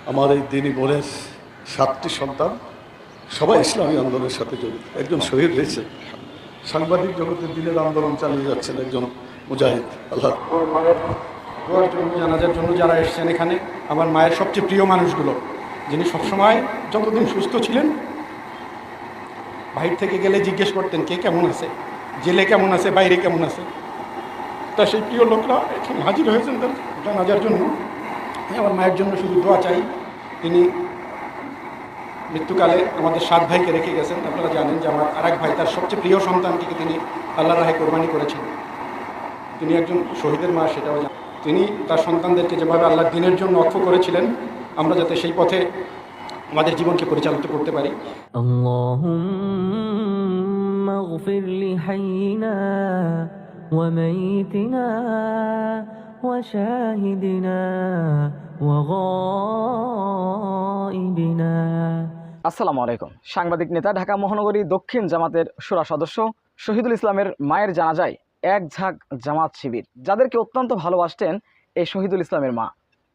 আমার এই দিনী বোনের 7টি সন্তান, সবাই ইসলামী আন্দোলনের সাথে জড়িত। একজন শহীদ হয়েছে, সাংবাদিক জগতে দিনের আন্দোলন চালিয়ে যাচ্ছেন একজন মুজাহিদ। আল্লাহ দোয়ার জন্য, জানাজার জন্য যারা এসেছেন এখানে, আমার মায়ের সবচেয়ে প্রিয় মানুষগুলো, যিনি সবসময় যতদিন সুস্থ ছিলেন বাইরে থেকে গেলে জিজ্ঞেস করতেন কে কেমন আছে, জেলে কেমন আছে, বাইরে কেমন আছে। তা সেই প্রিয় লোকরা এখানে হাজির হয়েছেন তার জানাজার জন্য। আমার মায়ের জন্য শুধু দোয়া চাই। তিনি মৃত্যুকালে আমাদের 7 ভাইকে রেখে গেছেন। আপনারা জানেন যে আমার আরেক ভাই তার সবচেয়ে প্রিয় সন্তানটিকে তিনি আল্লাহর রাহে কোরবানি করেছেন। তিনি একজন শহীদের মা, সেটাও জানেন। তিনি তার সন্তানদেরকে যেভাবে আল্লাহর দ্বীনের জন্য অক্ষ করেছিলেন, আমরা যাতে সেই পথে আমাদের জীবনকে পরিচালিত করতে পারি। আল্লাহুম্মা ইগফির লিহাইয়িনা ওয়া মাইয়িতিনা ওয়া শাহিদিনা ওয়া গায়িবিনা। আসসালামু আলাইকুম। সাংবাদিক নেতা, ঢাকা মহানগরী দক্ষিণ জামাতের শূরা সদস্য শহীদুল ইসলামের মায়ের জানাজায় এক ঝাঁক জামাত শিবির, যাদেরকে অত্যন্ত ভালোবাসতেন এই শহীদুল ইসলামের মা।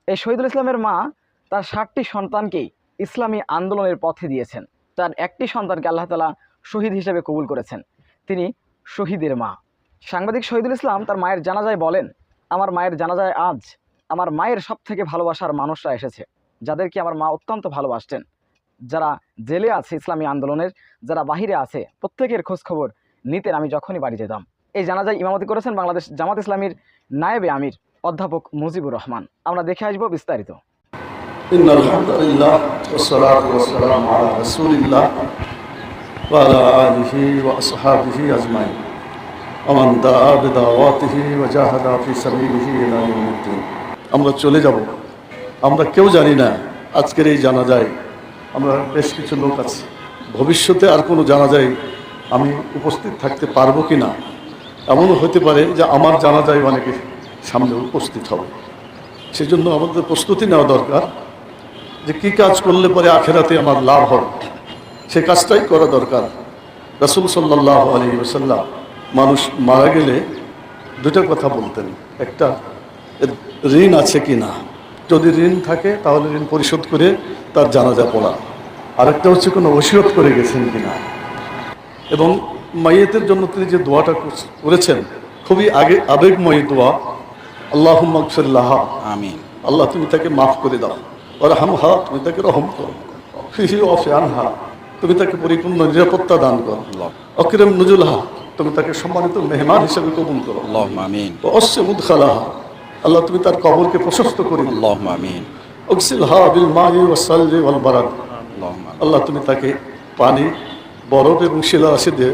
এই শহীদুল ইসলামের মা তার 7টি সন্তানকেই ইসলামী আন্দোলনের পথে দিয়েছেন। তার একটি সন্তানকে আল্লাহ তাআলা শহীদ হিসেবে কবুল করেছেন। তিনি শহীদের মা। সাংবাদিক শহীদুল ইসলাম তার মায়ের জানাজায় বলেন, আমার মায়ের জানাজায় আজ আমার মায়ের সবথেকে ভালোবাসার মানুষরা এসেছে, যাদেরকে আমার মা অত্যন্ত ভালোবাসতেন। যারা জেলে আছে ইসলামী আন্দোলনের, যারা বাহিরে আছে, প্রত্যেকের খোঁজখবর নিতেন আমি যখনই বাড়ি যেতাম। এই জানাজায় ইমামতি করেছেন বাংলাদেশ জামাত ইসলামীর নায়েবে আমির অধ্যাপক মুজিবুর রহমান। আমরা দেখে আসবো বিস্তারিত। ইন্নাল হামদুলিল্লাহ ওয়াসসালাতু ওয়াসসালামু আলা রাসূলিল্লাহ ওয়া আলা আলিহি ওয়া আসহাবিহি আজমাইন ওয়া মান দাআ বিদাওয়াতিহি ওয়া জাহাদা ফি সাবিলিহি ইলা ইয়াউমিদ্দিন। আমরা চলে যাব। আমরা কেউ জানি না আজকের এই জানাজায় আমরা বেশ কিছু লোক আছে, ভবিষ্যতে আর কোনো জানাজায় আমি উপস্থিত থাকতে পারবো কি না, এমনও হতে পারে যে আমার জানাজায় অনেকে সামনে উপস্থিত হবে। সেজন্য আমাদের প্রস্তুতি নেওয়া দরকার যে কী কাজ করলে পরে আখেরাতে আমার লাভ হবে, সে কাজটাই করা দরকার। রাসূল সাল্লাল্লাহু আলাইহি ওয়াসাল্লাম মানুষ মারা গেলে 2টা কথা বলতেন। একটা, ঋণ আছে কি না, যদি ঋণ থাকে তাহলে ঋণ পরিশোধ করে তার জানাজা পড়া। আরেকটা হচ্ছে কোনো ওসিয়ত করে গেছেন কিনা। এবং মাইয়েতের জন্য তিনি যে দোয়াটা করেছেন, খুবই আবেগময়ী দোয়া, আল্লাহুম্মা ইগফির লাহা, আমিন। আল্লাহ তুমি তাকে মাফ করে দাও, ওয়ারহামহা, তুমি তাকে রহম করো, ফিহি ওয়াফি আনহা, তুমি তাকে পরিপূর্ণ নিরাপত্তা দান করো, আকরিম নুজুলহা, তুমি তাকে সম্মানিত মেহমান হিসেবে কবুল করো, আল্লাহুম্মা আমিন। ওয়াসসি মুদখালাহা, আল্লাহ তুমি তার কবরকে প্রশস্ত করে দাও, আল্লাহুম্মা আমিন। উগসিলহা বিল মাই ওয়াস সালজি ওয়াল বারাদ, আল্লাহ তুমি তাকে পানি, বরফ এবং শিলারাশি দিয়ে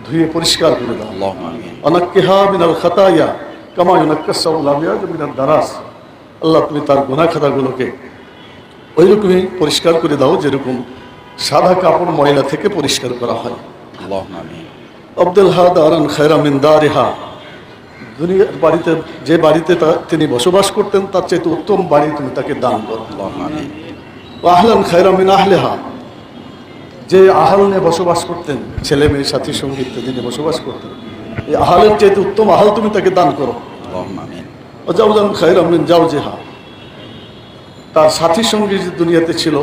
ধুয়ে পরিষ্কার করে দাও, আল্লাহুম্মা আমিন। অনাক্কিহা মিনাল খাতায়া কামা ইউনাক্কাস সাউল আবিয়াদ মিনাদ দারাস, আল্লাহ তুমি তার গুনাহ খাতাগুলোকে ওইরকমই পরিষ্কার করে দাও যেরকম সাদা কাপড় ময়লা থেকে পরিষ্কার করা হয়, আল্লাহুম্মা আমিন। আব্দুল হাদারান খায়রা মিন দারিহা, দুনিয়ার বাড়িতে, যে বাড়িতে তিনি বসবাস করতেন তার চাইতে উত্তম বাড়ি তুমি তাকে দান করো, আল্লাহুম্মা আমিন। ওয়া আহলান খায়রা মিন আহলিহা, যে আহাল নিয়ে বসবাস করতেন, ছেলে মেয়ে সাথী সঙ্গী তিনি বসবাস করতেন, এই আহালের চাইতে উত্তম আহাল তুমি তাকে দান করো, আল্লাহুম্মা আমিন। ওয়া জাওজান খায়রা মিন জাওজিহা, তার সাথী সঙ্গী যে দুনিয়াতে ছিল,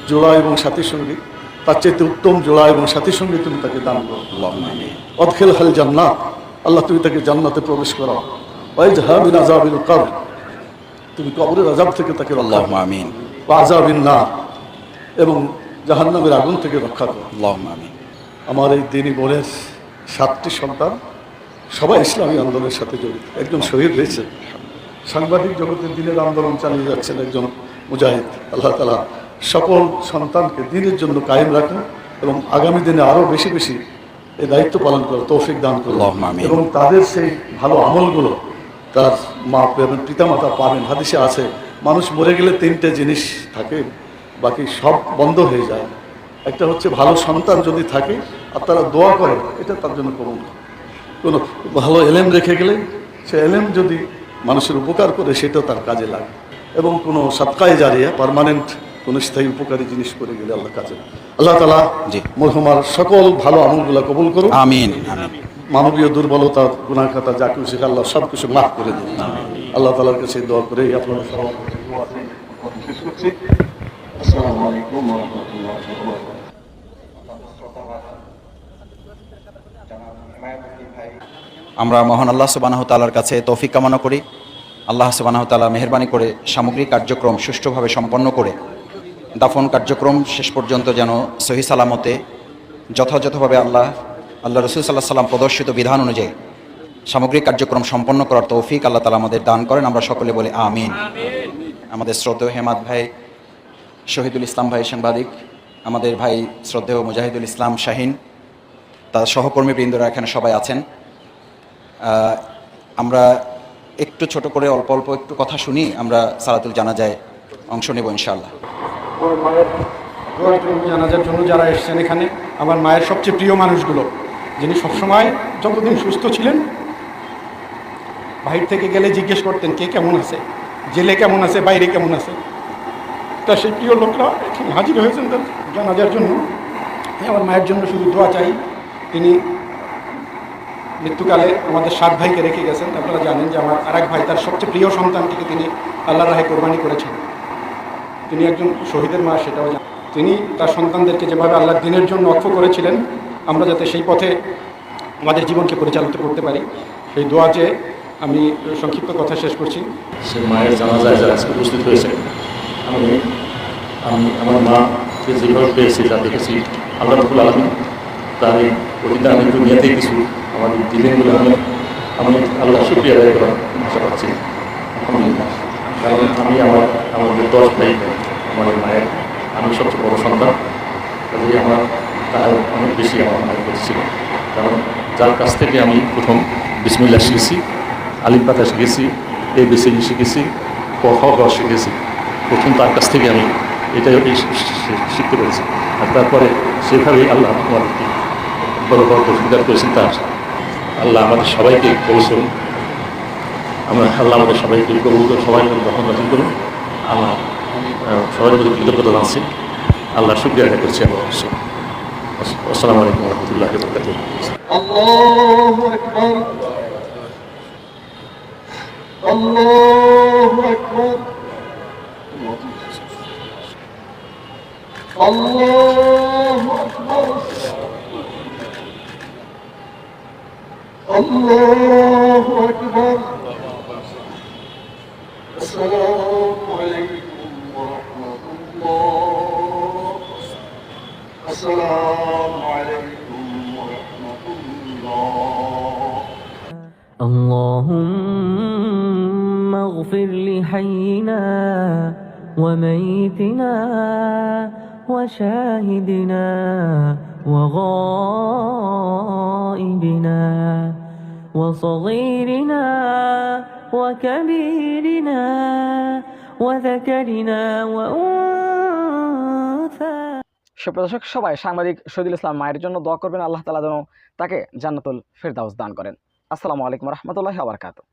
জোড়া এবং সাথী সঙ্গী, তার চাইতে উত্তম জোড়া এবং সাথী সঙ্গী তুমি তাকে দান করো, আল্লাহুম্মা আমিন। ওয়াদখিলহাল জান্নাত, আল্লাহ তুমি তাকে জান্নাতে প্রবেশ করাও। ওয়াজহা মিন আযাবিল কবর, তুমি কবরের আযাব থেকে তাকে রক্ষা করো, আল্লাহুম্মা আমিন। ওয়া আযাবিন নার, এবং জাহান্নামের আগুন থেকে রক্ষা করো, আল্লাহুম্মা আমিন। আমার এই দিনী বোনের 7টি সন্তান, সবাই ইসলামী আন্দোলনের সাথে জড়িত। একজন শহীদ হয়েছে, সাংবাদিক জগতে দিনের আন্দোলন চালিয়ে যাচ্ছেন একজন মুজাহিদ। আল্লাহ তাআলা সকল সন্তানকে দিনের জন্য কায়েম রাখুন এবং আগামী দিনে আরও বেশি বেশি এই দায়িত্ব পালন করে তৌফিক দান করুন, এবং তাদের সেই ভালো আমলগুলো তার মা এবং পিতামাতা পাবেন। হাদিসে আছে, মানুষ মরে গেলে 3টে জিনিস থাকে, বাকি সব বন্ধ হয়ে যায়। একটা হচ্ছে ভালো সন্তান যদি থাকে আর তারা দোয়া করে, এটা তার জন্য কবুল। কোনো ভালো এলেম রেখে গেলে সে এলেম যদি মানুষের উপকার করে সেটাও তার কাজে লাগে, এবং কোনো সাদকায়ে জারিয়া, পার্মানেন্ট কোনো স্থায়ী উপকারী জিনিস করে গেলে আল্লাহ কাজে। আল্লাহ তাআলা মরহুমার সকল ভালো আমলগুলো কবুল করুন, আমিন। মানবীয় দুর্বলতা, গুনাহ খাতা, যা কিছু সেটা আল্লাহ সব কিছু মাফ করে দিন। আল্লাহ তাআলার কাছে দোয়া করে আপনারা সবাই আলাইকুম ওয়া রাহমাতুল্লাহি ওয়া বারাকাতুহু। আমরা মহান আল্লাহ সুবহানাহু তাআলার কাছে তৌফিক কামনা করি। আল্লাহ সুবহানাহু তাআলা মেহেরবানি করে সামগ্রিক কার্যক্রম সুষ্ঠুভাবে সম্পন্ন করে দাফন কার্যক্রম শেষ পর্যন্ত যেন সহি সালামতে যথাযথভাবে আল্লাহ রসুল সাল্লাহ সাল্লাম প্রদর্শিত বিধান অনুযায়ী সামগ্রিক কার্যক্রম সম্পন্ন করার তৌফিক আল্লাহ তাআলা আমাদের দান করেন। আমরা সকলে বলি আমিন। আমাদের শ্রদ্ধেয় হেমাদ ভাই, শহীদুল ইসলাম ভাই সাংবাদিক, আমাদের ভাই শ্রদ্ধেয় মুজাহিদুল ইসলাম শাহিন, তার সহকর্মীবৃন্দরা এখানে সবাই আছেন। আমরা একটু ছোট করে অল্প অল্প একটু কথা শুনি, আমরা সালাতুল জানাজায় অংশ নেব ইনশাআল্লাহ। জানাজার জন্য যারা এসেছেন এখানে, আমার মায়ের সবচেয়ে প্রিয় মানুষগুলো, যিনি সবসময় যতদিন সুস্থ ছিলেন বাহির থেকে গেলে জিজ্ঞেস করতেন কে কেমন আছে, জেলে কেমন আছে, বাইরে কেমন আছে। তা সেই প্রিয় লোকরা এখানে হাজির হয়েছেন তার জানাজার জন্য। আমার মায়ের জন্য শুধু দোয়া চাই। তিনি মৃত্যুকালে আমাদের 7 ভাইকে রেখে গেছেন। আপনারা জানেন যে আমার আরেক ভাই তার সবচেয়ে প্রিয় সন্তানটিকে তিনি আল্লাহর রাহে কোরবানি করেছেন। তিনি একজন শহীদের মা, সেটাও জানেন। তিনি তার সন্তানদেরকে যেভাবে আল্লাহর দিনের জন্য অক্ষ করেছিলেন, আমরা যাতে সেই পথে আমাদের জীবনকে পরিচালিত করতে পারি, সেই দোয়া চেয়ে আমি সংক্ষিপ্ত কথা শেষ করছি। সে মায়ের জানাজায় যারা আজকে উপস্থিত হয়েছে, আমি আমার মাকে যেভাবে পেয়েছি যা দেখেছি, আল্লাহ রাব্বুল আলামিন তার এই প্রতিদান একটু নিয়েতেই কিছু আমাদের দিলেন বলে আমি আল্লাহ শুকরিয়া আদায় করার আশা পাচ্ছি। আলহামদুলিল্লাহ। কারণ আমি আমাদের 10 ভাই, আমার মায়ের আমি সবচেয়ে বড় সন্তান, কাজেই আমার তার অনেক বেশি আমার মায়ের প্রতি ছিল। কারণ যার কাছ থেকে আমি প্রথম বিসমিল্লাহ শিখেছি, আলিফ পাতা শিখেছি, ABCD শিখেছি, ক খ গ শিখেছি, প্রথম তার কাছ থেকে আমি এটাই শিখতে পেরেছি। আর তারপরে সেভাবেই আল্লাহ আমাদেরকে বড় বড় সুবিধা করেছেন। তার আল্লাহ আমাদের সবাইকে কৌশল, আল্লাহ আমাদের সবাইকে কবুল করে সবাইকে গ্রহণ রাখি করুন। আমরা সবাই প্রতি কৃতজ্ঞতা জানাচ্ছি, আল্লাহ শুকরিয়া আদায় করছি। আমরা অবশ্যই। আসসালামু আলাইকুম ওয়া রাহমাতুল্লাহি ওয়া বারাকাতুহু। আল্লাহু আকবার, আল্লাহু আকবার, আল্লাহু আকবার, আল্লাহু আকবার। আসসালামু আলাইকুম ওয়া রাহমাতুল্লাহ, আসসালামু আলাইকুম ওয়া রাহমাতুল্লাহ। اللهم اغفر لحينا وميتنا وشاهدنا وغائبنا وصغيرنا وكبيرنا وذكرنا وأنثى। সুপ্রদর্শক সবাই সাংবাদিক শহীদুল ইসলাম মায়ের জন্য দোয়া করবেন, আল্লাহ তাআলা যেন তাকে জান্নাতুল ফেরদাউস দান করেন। আসসালামু আলাইকুম ওয়া রাহমাতুল্লাহি ওয়া বারাকাতুহু।